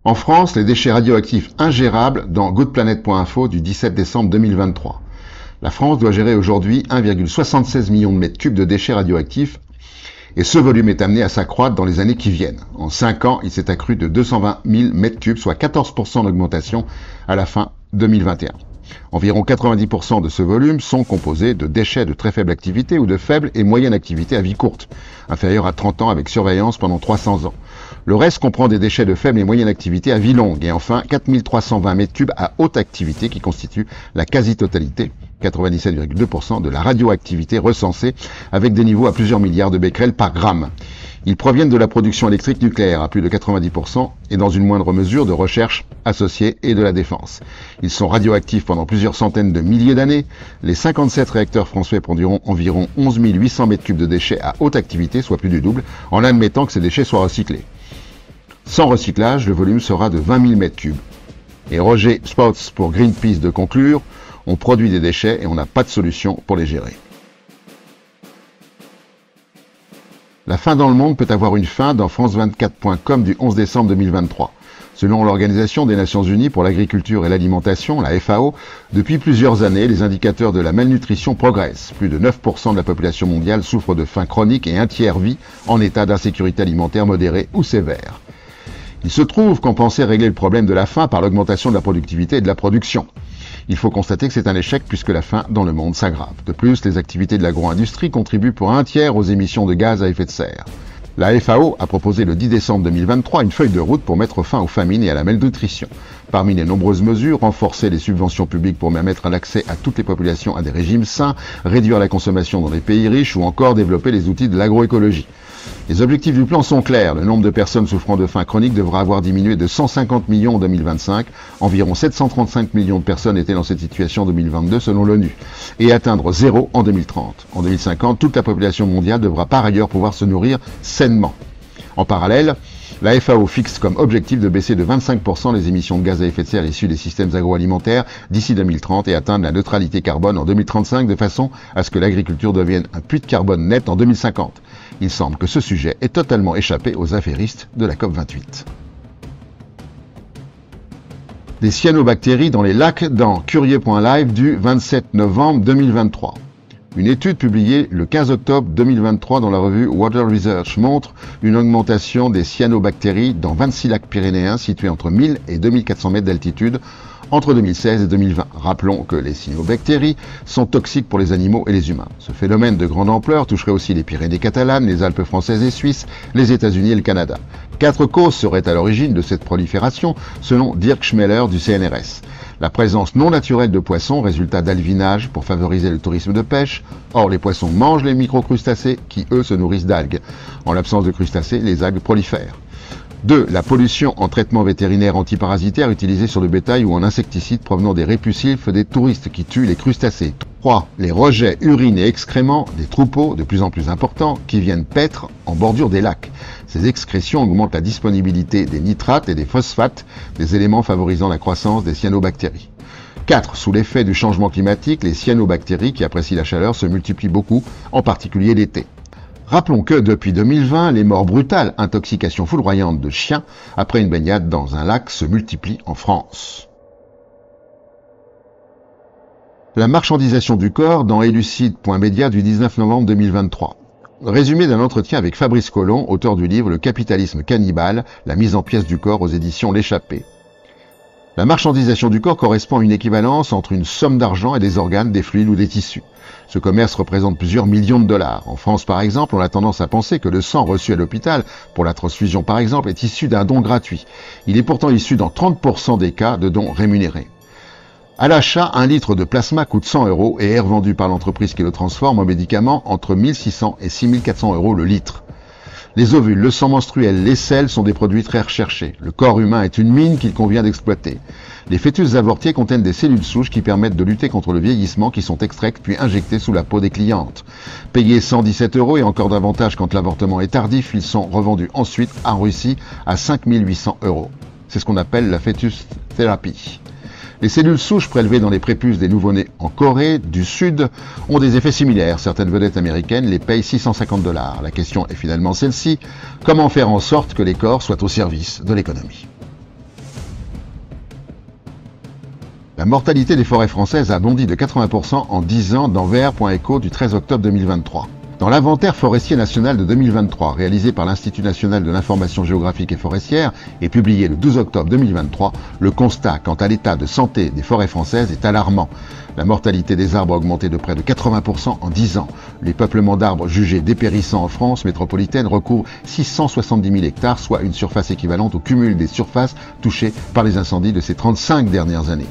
En France, les déchets radioactifs ingérables dans goodplanet.info du 17 décembre 2023. La France doit gérer aujourd'hui 1,76 million de mètres cubes de déchets radioactifs et ce volume est amené à s'accroître dans les années qui viennent. En 5 ans, il s'est accru de 220 000 mètres cubes, soit 14% d'augmentation à la fin 2021. Environ 90% de ce volume sont composés de déchets de très faible activité ou de faible et moyenne activité à vie courte, inférieure à 30 ans avec surveillance pendant 300 ans. Le reste comprend des déchets de faible et moyenne activité à vie longue et enfin 4320 mètres cubes à haute activité qui constituent la quasi-totalité, 97,2% de la radioactivité recensée avec des niveaux à plusieurs milliards de becquerels par gramme. Ils proviennent de la production électrique nucléaire à plus de 90% et dans une moindre mesure de recherche associée et de la défense. Ils sont radioactifs pendant plusieurs centaines de milliers d'années. Les 57 réacteurs français produiront environ 11 800 mètres cubes de déchets à haute activité, soit plus du double, en admettant que ces déchets soient recyclés. Sans recyclage, le volume sera de 20 000 mètres cubes. Et Roger Spouts pour Greenpeace de conclure, on produit des déchets et on n'a pas de solution pour les gérer. La faim dans le monde peut avoir une fin dans France24.com du 11 décembre 2023. Selon l'Organisation des Nations Unies pour l'agriculture et l'alimentation, la FAO, depuis plusieurs années, les indicateurs de la malnutrition progressent. Plus de 9% de la population mondiale souffre de faim chronique et un tiers vit en état d'insécurité alimentaire modérée ou sévère. Il se trouve qu'on pensait régler le problème de la faim par l'augmentation de la productivité et de la production. Il faut constater que c'est un échec puisque la faim dans le monde s'aggrave. De plus, les activités de l'agro-industrie contribuent pour un tiers aux émissions de gaz à effet de serre. La FAO a proposé le 10 décembre 2023 une feuille de route pour mettre fin aux famines et à la malnutrition. Parmi les nombreuses mesures, renforcer les subventions publiques pour permettre l'accès à toutes les populations à des régimes sains, réduire la consommation dans les pays riches ou encore développer les outils de l'agroécologie. Les objectifs du plan sont clairs. Le nombre de personnes souffrant de faim chronique devra avoir diminué de 150 millions en 2025. Environ 735 millions de personnes étaient dans cette situation en 2022 selon l'ONU. Et atteindre 0 en 2030. En 2050, toute la population mondiale devra par ailleurs pouvoir se nourrir sainement. En parallèle, la FAO fixe comme objectif de baisser de 25% les émissions de gaz à effet de serre issues des systèmes agroalimentaires d'ici 2030 et atteindre la neutralité carbone en 2035 de façon à ce que l'agriculture devienne un puits de carbone net en 2050. Il semble que ce sujet ait totalement échappé aux affairistes de la COP28. Des cyanobactéries dans les lacs dans Curie.live du 27 novembre 2023. Une étude publiée le 15 octobre 2023 dans la revue Water Research montre une augmentation des cyanobactéries dans 26 lacs pyrénéens situés entre 1000 et 2400 mètres d'altitude entre 2016 et 2020. Rappelons que les cyanobactéries sont toxiques pour les animaux et les humains. Ce phénomène de grande ampleur toucherait aussi les Pyrénées catalanes, les Alpes françaises et suisses, les États-Unis et le Canada. 4 causes seraient à l'origine de cette prolifération, selon Dirk Schmeller du CNRS. La présence non naturelle de poissons, résultat d'alvinage pour favoriser le tourisme de pêche. Or, les poissons mangent les microcrustacés qui, eux, se nourrissent d'algues. En l'absence de crustacés, les algues prolifèrent. 2. La pollution en traitement vétérinaire antiparasitaire utilisé sur le bétail ou en insecticides provenant des répulsifs des touristes qui tuent les crustacés. 3. Les rejets, urines et excréments des troupeaux de plus en plus importants qui viennent paître en bordure des lacs. Ces excrétions augmentent la disponibilité des nitrates et des phosphates, des éléments favorisant la croissance des cyanobactéries. 4. Sous l'effet du changement climatique, les cyanobactéries qui apprécient la chaleur se multiplient beaucoup, en particulier l'été. Rappelons que depuis 2020, les morts brutales, intoxication foudroyante de chiens après une baignade dans un lac se multiplient en France. La marchandisation du corps dans Elucide.media du 19 novembre 2023. Résumé d'un entretien avec Fabrice Colomb, auteur du livre Le capitalisme cannibale, la mise en pièces du corps aux éditions L'Échappée. La marchandisation du corps correspond à une équivalence entre une somme d'argent et des organes, des fluides ou des tissus. Ce commerce représente plusieurs millions de dollars. En France, par exemple, on a tendance à penser que le sang reçu à l'hôpital, pour la transfusion par exemple, est issu d'un don gratuit. Il est pourtant issu dans 30% des cas de dons rémunérés. À l'achat, 1 litre de plasma coûte 100 € et est revendu par l'entreprise qui le transforme en médicament entre 1600 et 6400 € le litre. Les ovules, le sang menstruel, les selles sont des produits très recherchés. Le corps humain est une mine qu'il convient d'exploiter. Les fœtus avortés contiennent des cellules souches qui permettent de lutter contre le vieillissement qui sont extraites puis injectées sous la peau des clientes. Payés 117 € et encore davantage quand l'avortement est tardif, ils sont revendus ensuite en Russie à 5800 €. C'est ce qu'on appelle la fœtus thérapie. Les cellules souches prélevées dans les prépuces des nouveau-nés en Corée du Sud ont des effets similaires. Certaines vedettes américaines les payent 650 $. La question est finalement celle-ci, comment faire en sorte que les corps soient au service de l'économie ? La mortalité des forêts françaises a bondi de 80% en 10 ans dans VR.eco du 13 octobre 2023. Dans l'inventaire forestier national de 2023, réalisé par l'Institut national de l'information géographique et forestière et publié le 12 octobre 2023, le constat quant à l'état de santé des forêts françaises est alarmant. La mortalité des arbres a augmenté de près de 80% en 10 ans. Les peuplements d'arbres jugés dépérissants en France métropolitaine recouvrent 670 000 hectares, soit une surface équivalente au cumul des surfaces touchées par les incendies de ces 35 dernières années.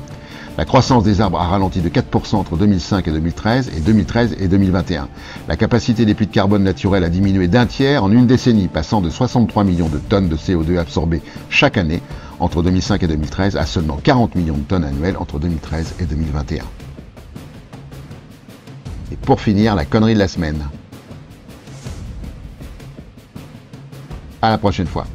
La croissance des arbres a ralenti de 4% entre 2005 et 2013 et 2013 et 2021. La capacité des puits de carbone naturels a diminué d'un tiers en une décennie, passant de 63 millions de tonnes de CO2 absorbées chaque année entre 2005 et 2013 à seulement 40 millions de tonnes annuelles entre 2013 et 2021. Et pour finir, la connerie de la semaine. À la prochaine fois.